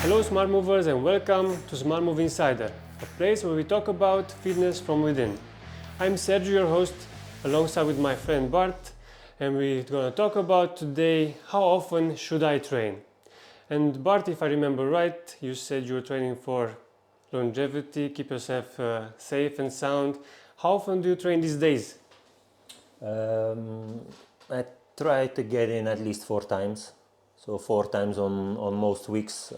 Hello Smart Movers and welcome to Smart Move Insider, a place where we talk about fitness from within. I'm Sergio, your host, alongside with my friend Bart, and we're gonna talk about today how often should I train. And Bart, if I remember right, you said you're training for longevity, keep yourself safe and sound. How often do you train these days? I try to get in at least 4 times. So 4 times on most weeks.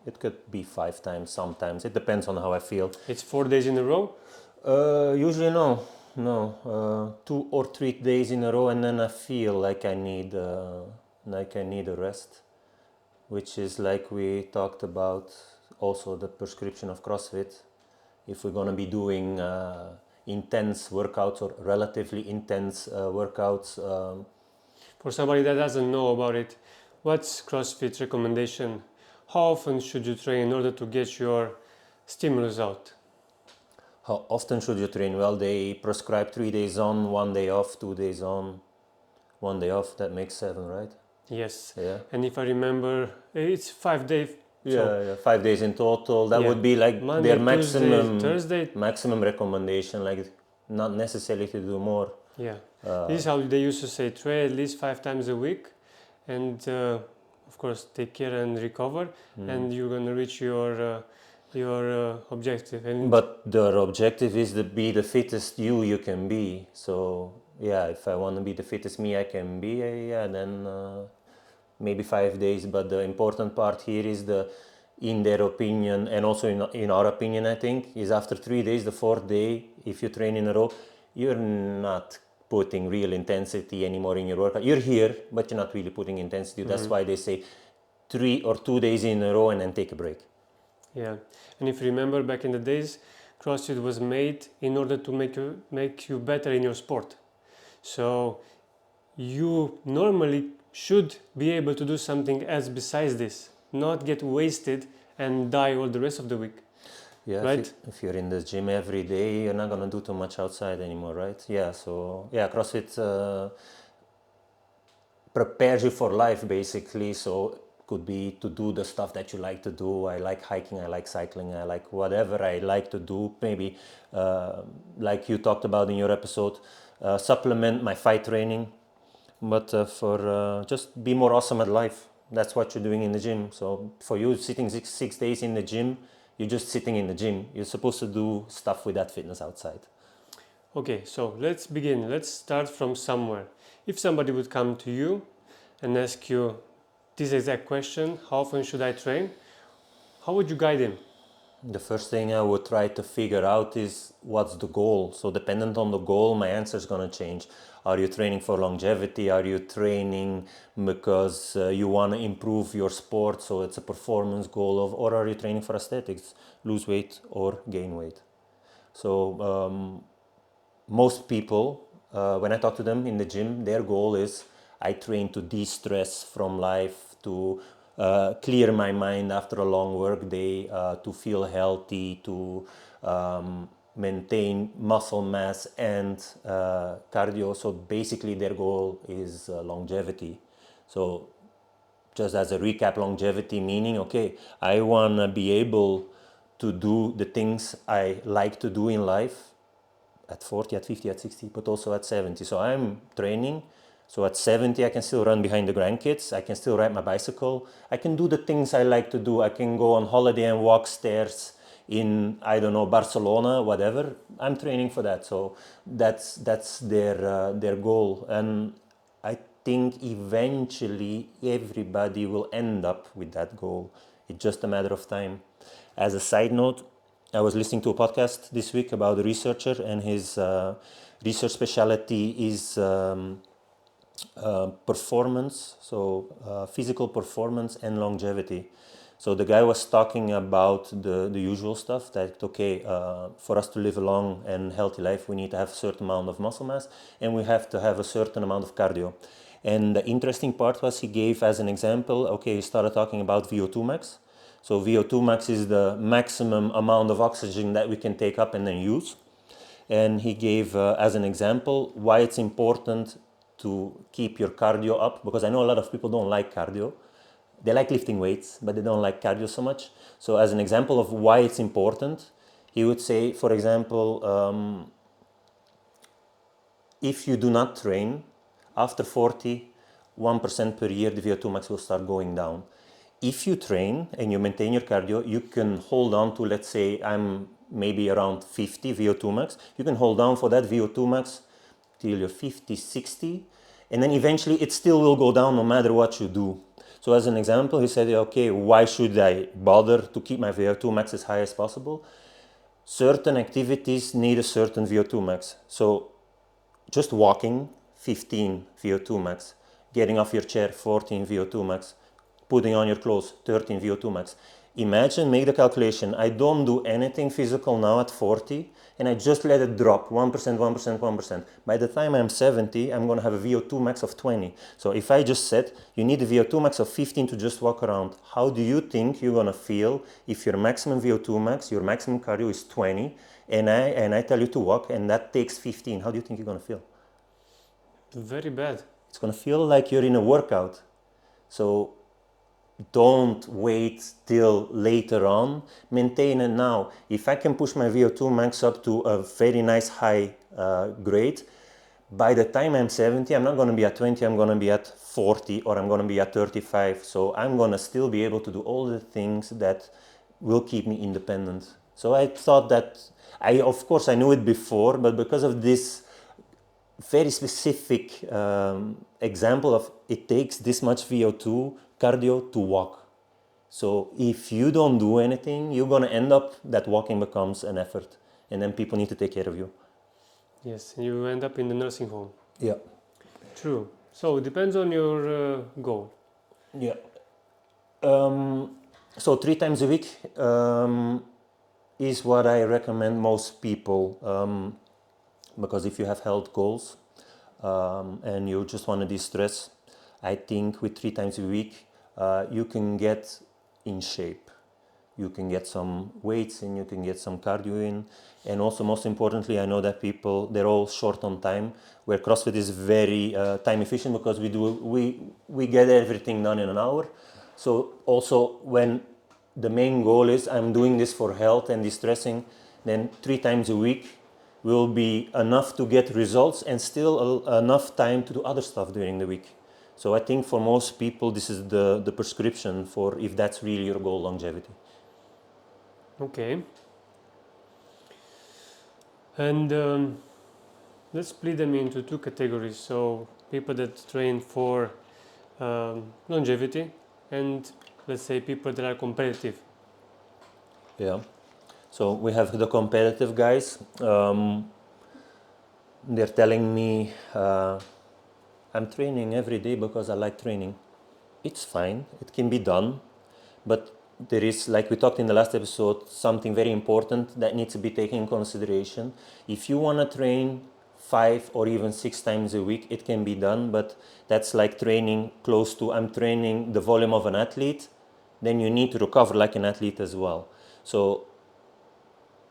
It could be 5 times sometimes. It depends on how I feel. It's 4 days in a row? Usually no. 2 or 3 days in a row, and then I feel like I need a rest, which is like we talked about also the prescription of CrossFit. If we're gonna be doing intense workouts or relatively intense workouts. For somebody that doesn't know about it, what's CrossFit recommendation? How often should you train in order to get your stimulus out? How often should you train? Well, they prescribe 3 days on, 1 day off, 2 days on, 1 day off. That makes 7, right? Yes. Yeah. And if I remember, it's 5 days. Yeah, 5 days in total. That would be like Monday, their Tuesday, Thursday. maximum recommendation. Like not necessarily to do more. Yeah. This is how they used to say train at least 5 times a week, and of course take care and recover, and you're gonna reach your objective. And But their objective is to be the fittest you can be. So yeah, if I want to be the fittest me I can be, then maybe 5 days. But the important part here is in their opinion, and also in our opinion, I think, is after 3 days, the fourth day, if you train in a row, you're not putting real intensity anymore in your workout. You're here, but you're not really putting intensity. That's why they say 3 or 2 days in a row and then take a break. yeah, and if you remember back in the days, CrossFit was made in order to make you better in your sport. So you normally should be able to do something else besides this, not get wasted and die all the rest of the week. Yeah, right? if you're in the gym every day, you're not gonna do too much outside anymore, right? Yeah, so yeah, CrossFit prepares you for life basically. So could be to do the stuff that you like to do. I like hiking, I like cycling, I like whatever I like to do. Maybe like you talked about in your episode, supplement my fight training, but for just be more awesome at life. That's what you're doing in the gym. So for you, sitting six days in the gym, you're just sitting in the gym. You're supposed to do stuff with that fitness outside. Okay, so let's begin. Let's start from somewhere. If somebody would come to you and ask you this exact question, how often should I train? How would you guide him? The first thing I would try to figure out is what's the goal. So dependent on the goal, my answer is going to change. Are you training for longevity? Are you training because you want to improve your sport, so it's a performance goal or are you training for aesthetics, lose weight or gain weight? So most people, when I talk to them in the gym, their goal is I train to de-stress from life, to clear my mind after a long work day, to feel healthy, to maintain muscle mass and cardio. So basically their goal is longevity. So just as a recap, longevity meaning, okay, I want to be able to do the things I like to do in life at 40, at 50, at 60, but also at 70. So I'm training. So at 70, I can still run behind the grandkids. I can still ride my bicycle. I can do the things I like to do. I can go on holiday and walk stairs in, I don't know, Barcelona, whatever. I'm training for that. So that's their goal. And I think eventually everybody will end up with that goal. It's just a matter of time. As a side note, I was listening to a podcast this week about a researcher, and his research specialty is performance, so physical performance and longevity. So the guy was talking about the usual stuff that, okay, for us to live a long and healthy life, we need to have a certain amount of muscle mass and we have to have a certain amount of cardio. And the interesting part was he gave as an example, okay, he started talking about VO2 max. So VO2 max is the maximum amount of oxygen that we can take up and then use. And he gave as an example why it's important to keep your cardio up, because I know a lot of people don't like cardio. they like lifting weights, but they don't like cardio so much. So as an example of why it's important, he would say, for example, if you do not train, after 40, 1% per year, the VO2 max will start going down. If you train and you maintain your cardio, you can hold on to, let's say, I'm maybe around 50 VO2 max. You can hold on for that VO2 max till you're 50, 60, and then eventually it still will go down no matter what you do. So as an example, he said, okay, why should I bother to keep my VO2 max as high as possible? Certain activities need a certain VO2 max. So just walking, 15 VO2 max. Getting off your chair, 14 VO2 max. Putting on your clothes, 13 VO2 max. Imagine, make the calculation. I don't do anything physical now at 40 and I just let it drop 1%, 1%, 1%. By the time I'm 70, I'm going to have a VO2 max of 20. So if I just said you need a VO2 max of 15 to just walk around, how do you think you're going to feel if your maximum VO2 max, your maximum cardio is 20 and I tell you to walk and that takes 15? How do you think you're going to feel? Very bad. It's going to feel like you're in a workout. So don't wait till later on. Maintain it now. If I can push my VO2 max up to a very nice high grade, by the time I'm 70, I'm not going to be at 20, I'm going to be at 40 or I'm going to be at 35. So I'm going to still be able to do all the things that will keep me independent. So I thought that, of course I knew it before, but because of this very specific example of it takes this much VO2 cardio to walk. So if you don't do anything, you're going to end up that walking becomes an effort and then people need to take care of you. Yes, you end up in the nursing home. Yeah. True. So it depends on your goal. Yeah. So 3 times a week is what I recommend most people, because if you have health goals and you just want to de-stress, I think with 3 times a week you can get in shape. You can get some weights in, you can get some cardio in, and also most importantly, I know that people, they're all short on time, where CrossFit is very time efficient because we get everything done in an hour. So also when the main goal is I'm doing this for health and de-stressing, then 3 times a week will be enough to get results and still enough time to do other stuff during the week. So I think for most people this is the prescription for if that's really your goal, longevity. Okay. And let's split them into 2 categories. So people that train for longevity and let's say people that are competitive. Yeah. So we have the competitive guys. They're telling me I'm training every day because I like training. It's fine. It can be done. But there is, like we talked in the last episode, something very important that needs to be taken in consideration. If you want to train 5 or even 6 times a week, it can be done, but that's like training close to, I'm training the volume of an athlete, then you need to recover like an athlete as well. So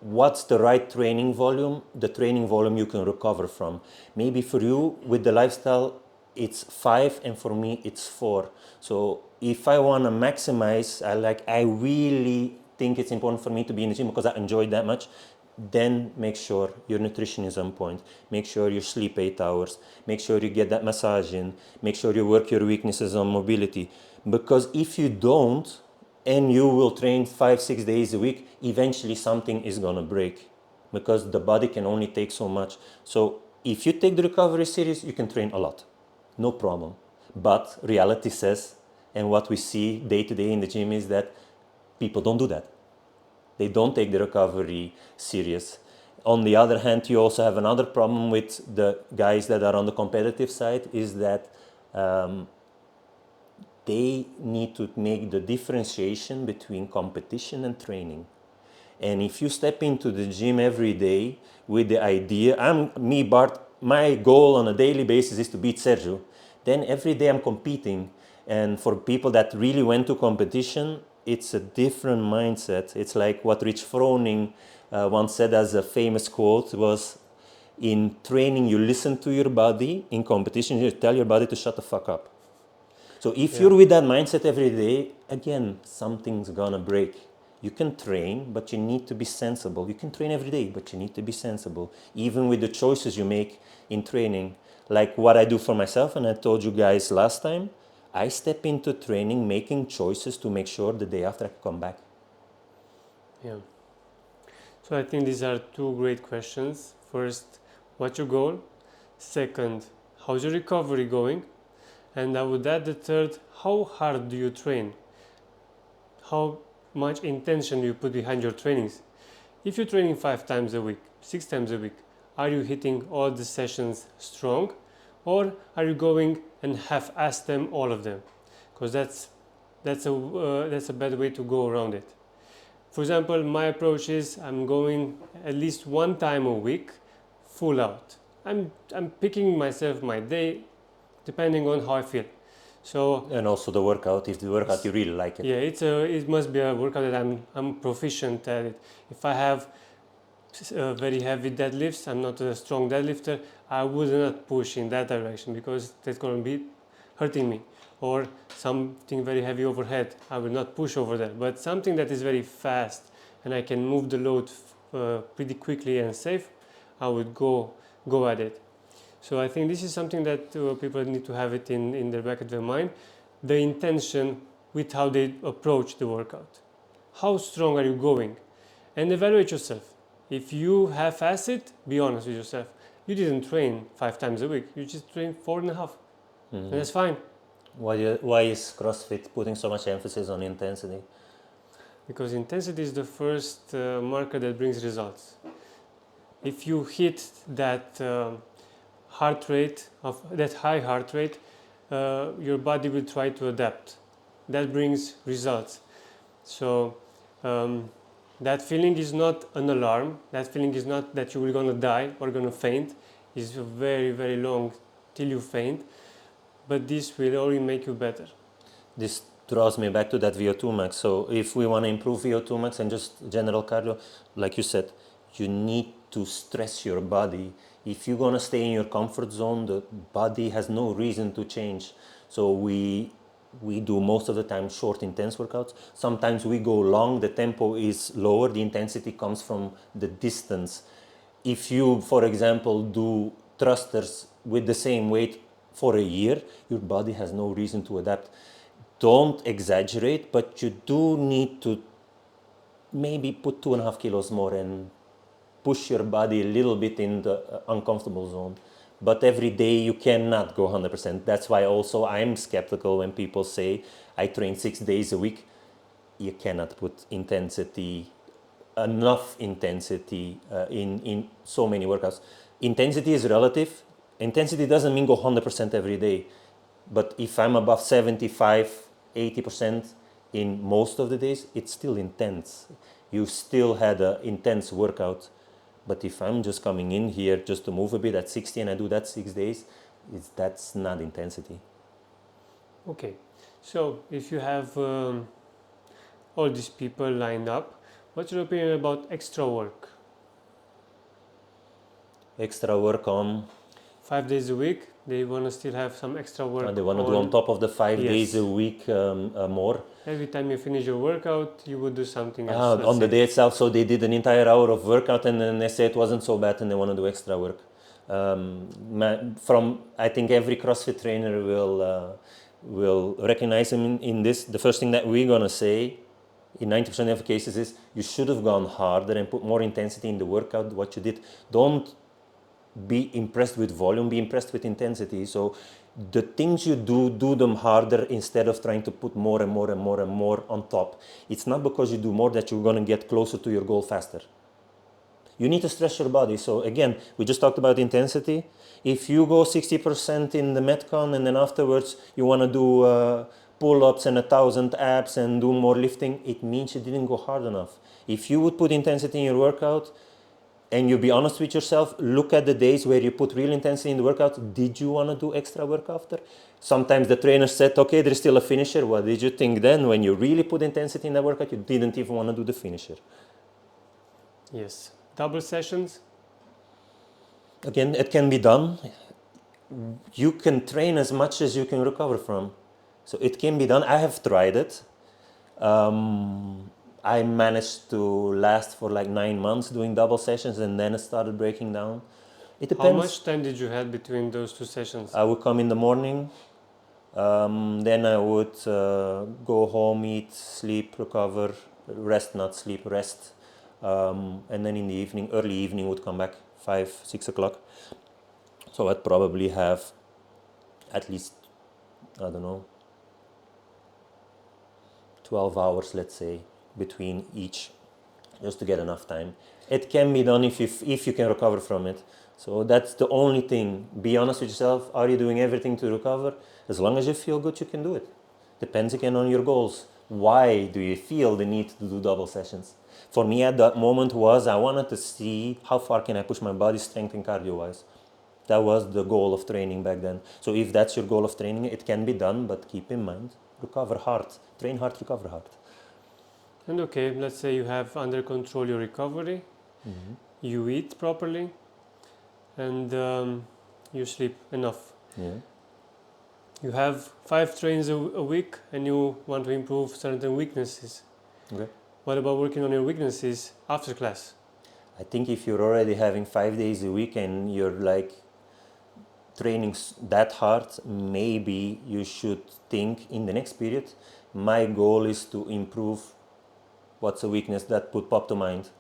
what's the right training volume? The training volume you can recover from. Maybe for you with the lifestyle it's 5 and for me it's 4. So if I want to maximize, I really think it's important for me to be in the gym because I enjoy it that much, then make sure your nutrition is on point. Make sure you sleep 8 hours. Make sure you get that massage in. Make sure you work your weaknesses on mobility. Because if you don't, and you will train 5-6 days a week, eventually something is gonna break because the body can only take so much. So if you take the recovery serious, you can train a lot, no problem. But reality says, and what we see day to day in the gym is that people don't do that. They don't take the recovery serious. On the other hand, you also have another problem with the guys that are on the competitive side is that they need to make the differentiation between competition and training. And if you step into the gym every day with the idea, Bart, my goal on a daily basis is to beat Sergio, then every day I'm competing. And for people that really went to competition, it's a different mindset. It's like what Rich Froning once said as a famous quote was, in training you listen to your body, in competition you tell your body to shut the fuck up. So if you're with that mindset every day, again, something's gonna break. You can train, but you need to be sensible. You can train every day, but you need to be sensible. Even with the choices you make in training, like what I do for myself, and I told you guys last time, I step into training making choices to make sure the day after I can come back. Yeah. So I think these are two great questions. First, what's your goal? Second, how's your recovery going? And I would add the third, how hard do you train? How much intention do you put behind your trainings? If you're training 5 times a week, 6 times a week, are you hitting all the sessions strong? Or are you going and half-ass them, all of them? Because that's a bad way to go around it. For example, my approach is I'm going at least 1 time a week, full out. I'm picking myself my day depending on how I feel. So And also the workout, if the workout you really like it. yeah, it must be a workout that I'm proficient at it. If I have very heavy deadlifts, I'm not a strong deadlifter, I would not push in that direction because that's going to be hurting me. Or something very heavy overhead, I will not push over there. But something that is very fast and I can move the load pretty quickly and safe, I would go at it. So I think this is something that people need to have it in the back of their mind. The intention with how they approach the workout. How strong are you going? And evaluate yourself. If you half-ass it, be honest with yourself. You didn't train 5 times a week. You just trained 4.5. And that's fine. Why is CrossFit putting so much emphasis on intensity? Because intensity is the first marker that brings results. If you hit that heart rate, of that high heart rate, your body will try to adapt. That brings results. So that feeling is not an alarm. That feeling is not that you will gonna die or gonna faint. It's very, very long till you faint. But this will only make you better. This draws me back to that VO2 max. So if we want to improve VO2 max and just general cardio, like you said, you need to stress your body. If you're gonna stay in your comfort zone, the body has no reason to change. So we do most of the time short, intense workouts. Sometimes we go long, the tempo is lower, the intensity comes from the distance. If you, for example, do thrusters with the same weight for a year, your body has no reason to adapt. Don't exaggerate, but you do need to maybe put 2.5 kilos more and push your body a little bit in the uncomfortable zone. But every day you cannot go 100%. That's why also I'm skeptical when people say I train 6 days a week. You cannot put intensity, enough intensity in so many workouts. Intensity is relative. Intensity doesn't mean go 100% every day. But if I'm above 75, 80% in most of the days, it's still intense. You still had an intense workout. But if I'm just coming in here just to move a bit at 60 and I do that 6 days, that's not intensity. Okay, so if you have all these people lined up, what's your opinion about extra work? Extra work on? 5 days a week, they want to still have some extra work. They want to do on top of the 5 Yes. days a week more. Every time you finish your workout, you would do something else. On the day itself, so they did an entire hour of workout and then they say it wasn't so bad and they want to do extra work. I think every CrossFit trainer will recognize him in this. The first thing that we're gonna say in 90% of cases is you should have gone harder and put more intensity in the workout. What you did, don't be impressed with volume, be impressed with intensity. So the things you do them harder instead of trying to put more and more and more and more on top. It's not because you do more that you're going to get closer to your goal faster. You need to stress your body. So again, we just talked about intensity. If you go 60% in the Metcon and then afterwards you want to do pull-ups and 1,000 abs and do more lifting, it means you didn't go hard enough. If you would put intensity in your workout, and you be honest with yourself, look at the days where you put real intensity in the workout. Did you want to do extra work after? Sometimes the trainer said, okay, there's still a finisher. What did you think then when you really put intensity in the workout? You didn't even want to do the finisher. Yes. Double sessions? Again, it can be done. You can train as much as you can recover from. So it can be done. I have tried it. I managed to last for like 9 months doing double sessions, and then it started breaking down. It How depends. much time did you have between those 2 sessions? I would come in the morning, then I would go home, eat, sleep, recover, rest, not sleep, rest. And then in the evening, early evening, would come back 5, 6 o'clock. So I'd probably have at least, I don't know, 12 hours, let's say, between each, just to get enough time. It can be done if you can recover from it. So that's the only thing. Be honest with yourself. Are you doing everything to recover? As long as you feel good, you can do it. Depends again on your goals. Why do you feel the need to do double sessions? For me at that moment was I wanted to see how far can I push my body strength and cardio wise. That was the goal of training back then. So if that's your goal of training, it can be done, but keep in mind, recover hard. Train hard, recover hard. And okay, let's say you have under control your recovery, you eat properly, and you sleep enough. Yeah. You have 5 trains a week and you want to improve certain weaknesses. Okay. What about working on your weaknesses after class? I think if you're already having 5 days a week and you're like training that hard, maybe you should think in the next period, my goal is to improve what's a weakness that would pop to mind.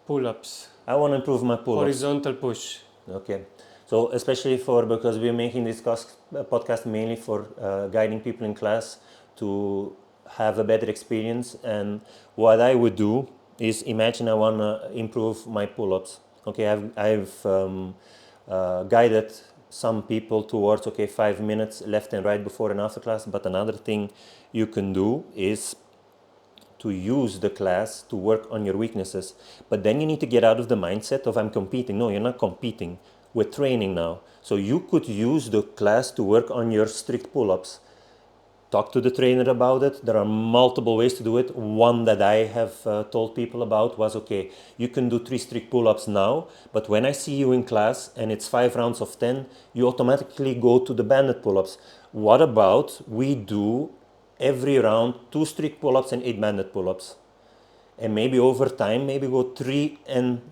Pull-ups, I want to improve my pull-ups. horizontal push. Okay. So especially because we're making this podcast mainly for guiding people in class to have a better experience. And what I would do is imagine I want to improve my pull-ups. Okay, I've guided some people towards 5 minutes left and right before and after class. But another thing you can do is to use the class to work on your weaknesses. But then you need to get out of the mindset of I'm competing. No, you're not competing. We're training now. So you could use the class to work on your strict pull-ups. Talk to the trainer about it. There are multiple ways to do it. One that I have told people about was, you can do 3 strict pull-ups now, but when I see you in class and it's 5 rounds of 10, you automatically go to the banded pull-ups. What about we do every round 2 strict pull-ups and 8 banded pull-ups? And maybe over time, maybe go 3 and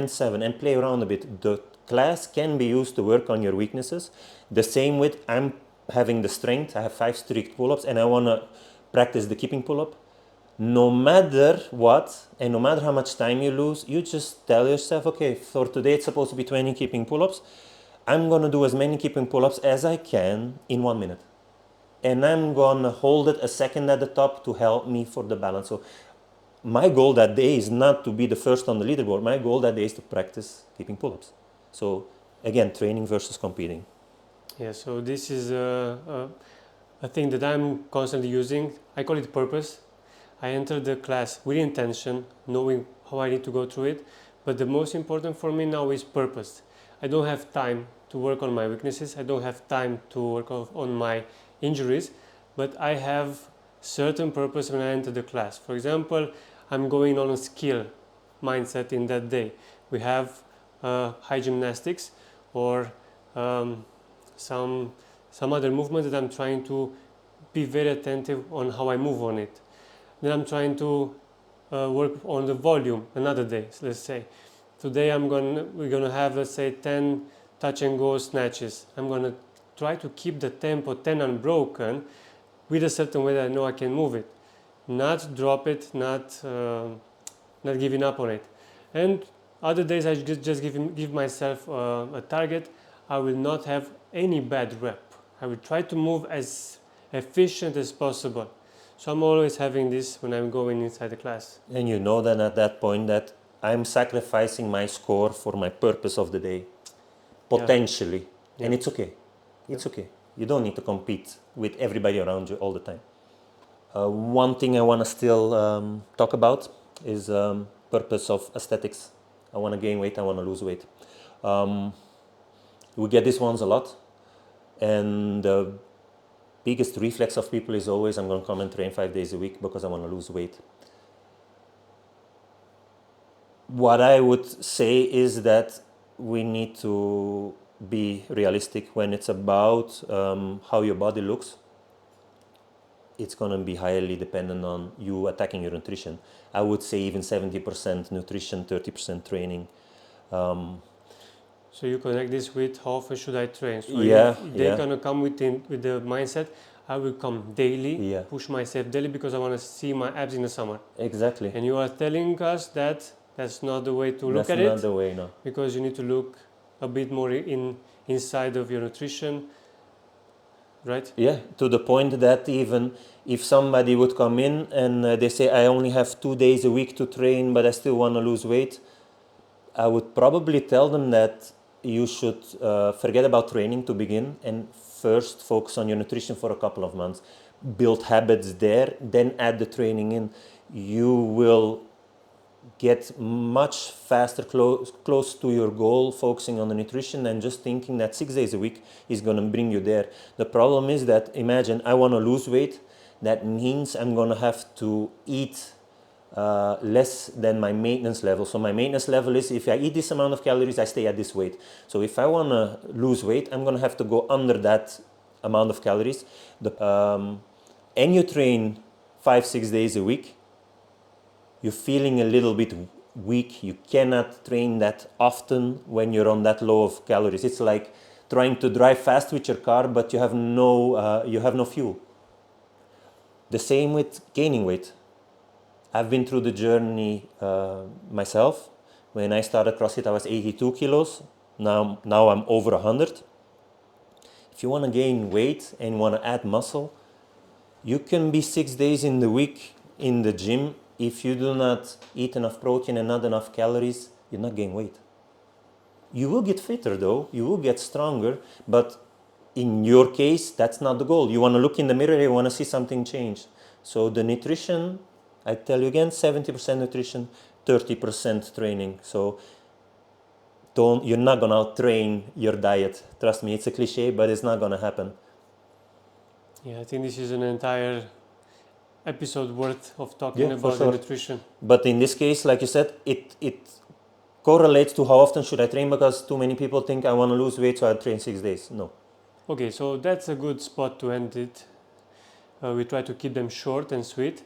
7 and play around a bit. The class can be used to work on your weaknesses. The same with I'm having the strength. I have 5 strict pull-ups and I want to practice the keeping pull-up. No matter what and no matter how much time you lose, you just tell yourself, for today it's supposed to be 20 keeping pull-ups. I'm going to do as many keeping pull-ups as I can in 1 minute. And I'm going to hold it a second at the top to help me for the balance. So my goal that day is not to be the first on the leaderboard. My goal that day is to practice keeping pull-ups. So again, training versus competing. Yeah, so this is a thing that I'm constantly using. I call it purpose. I enter the class with intention, knowing how I need to go through it. But the most important for me now is purpose. I don't have time to work on my weaknesses. I don't have time to work on my injuries. But I have certain purpose when I enter the class. For example, I'm going on a skill mindset in that day. We have high gymnastics or some other movements that I'm trying to be very attentive on how I move on it. Then I'm trying to work on the volume another day. So let's say today we're gonna have, let's say, 10 touch and go snatches. I'm gonna try to keep the tempo 10 unbroken with a certain way that I know I can move it, not drop it, not giving up on it. And other days I just give myself a target. I will not have any bad rep. I will try to move as efficient as possible. So I'm always having this when I'm going inside the class. And you know then at that point that I'm sacrificing my score for my purpose of the day. Potentially. Yeah. And it's okay. It's okay. You don't need to compete with everybody around you all the time. One thing I want to still talk about is purpose of aesthetics. I want to gain weight, I want to lose weight. We get these ones a lot. And the biggest reflex of people is always, I'm going to come and train 5 days a week because I want to lose weight. What I would say is that we need to be realistic when it's about how your body looks. it's going to be highly dependent on you attacking your nutrition. I would say even 70% nutrition, 30% training. So you connect this with how often should I train? So Yeah, if they're yeah. gonna come with the mindset, I will come daily, Yeah. push myself daily because I want to see my abs in the summer. Exactly. And you are telling us that that's not the way to look That's at not it, the way, no. because you need to look a bit more inside of your nutrition, right? Yeah, to the point that even if somebody would come in and they say, I only have 2 days a week to train, but I still want to lose weight, I would probably tell them that you should forget about training to begin and first focus on your nutrition for a couple of months. Build habits there, then add the training in. You will get much faster close to your goal focusing on the nutrition than just thinking that 6 days a week is going to bring you there. The problem is that, imagine I want to lose weight, that means I'm going to have to eat less than my maintenance level. So my maintenance level is if I eat this amount of calories, I stay at this weight. So if I want to lose weight, I'm going to have to go under that amount of calories. And you train 5-6 days a week, you're feeling a little bit weak. You cannot train that often when you're on that low of calories. It's like trying to drive fast with your car, but you have no fuel. The same with gaining weight. I've been through the journey myself. When I started CrossFit, I was 82 kilos. Now I'm over 100. If you want to gain weight and want to add muscle, you can be 6 days in the week in the gym. If you do not eat enough protein and not enough calories, you're not gain weight. You will get fitter though, you will get stronger, but in your case, that's not the goal. You want to look in the mirror, you want to see something change. So the nutrition, I tell you again, 70% nutrition, 30% training. So you're not going to train your diet. Trust me, it's a cliche, but it's not going to happen. Yeah, I think this is an entire episode worth of talking Yeah, for about the sure. nutrition. But in this case, like you said, it correlates to how often should I train, because too many people think I want to lose weight, so I train 6 days. No. Okay, so that's a good spot to end it. We try to keep them short and sweet.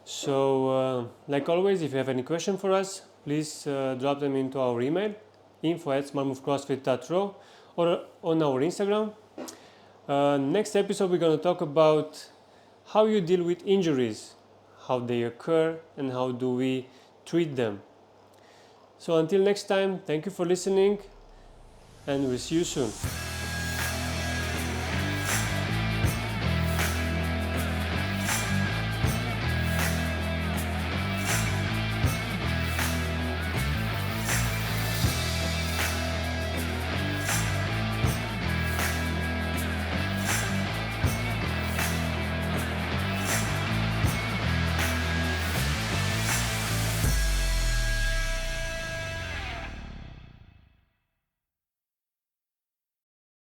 So, like always, if you have any question for us, please drop them into our email, info@smartmovecrossfit.ro, or on our Instagram. Next episode, we're going to talk about how you deal with injuries, how they occur, and how do we treat them. So until next time, thank you for listening, and we'll see you soon.